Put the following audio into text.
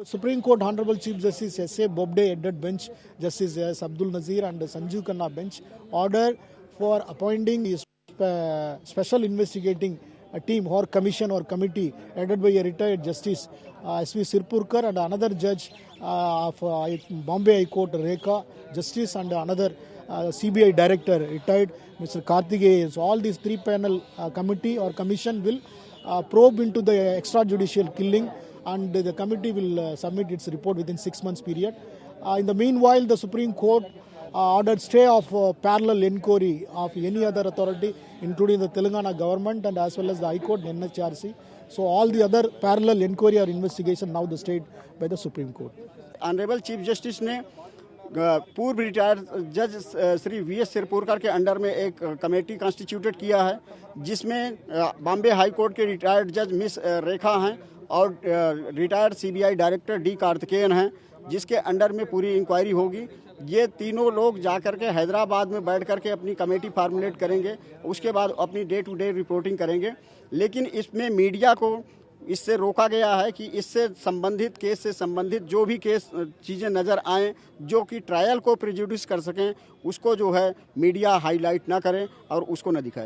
Supreme Court Honorable Chief Justice S.A. Bobde headed bench, Justice S. Abdul Nazir and Sanjeev Khanna bench, ordered for appointing a special investigating team or commission or committee headed by a retired Justice S.V. Sirpurkar and another judge of Bombay High Court, Rekha, Justice, and another CBI Director, retired Mr. Karthikeyan. So all these three panel committee or commission will probe into the extrajudicial killing, and the committee will submit its report within 6 months period. In the meanwhile, the Supreme Court ordered stay of parallel inquiry of any other authority, including the Telangana government and as well as the High Court and NHRC. So all the other parallel inquiry or investigation now the stayed by the Supreme Court. Honourable chief justice ने पूर्व retired जज Shri VS. Sirpurkar के under में एक committee constituted किया है, जिसमें Bombay high court के रिटायर्ड जज मिस रेखा हैं और retired CBI director D Karthikeyan हैं, जिसके अंडर में पूरी इंक्वायरी होगी। ये तीनों लोग जाकर के हैदराबाद में बैठ कर के अपनी कमेटी फार्मुलेट करेंगे, उसके बाद अपनी डे टू डे रिपोर्टिंग करेंगे। लेकिन इसमें मीडिया को इससे रोका गया है कि इससे संबंधित केस से संबंधित जो भी केस चीज़ें नज़र आएँ जो कि ट्रायल को प्रेजुडिस कर सकें, उसको जो है मीडिया हाईलाइट ना करें और उसको न दिखाए।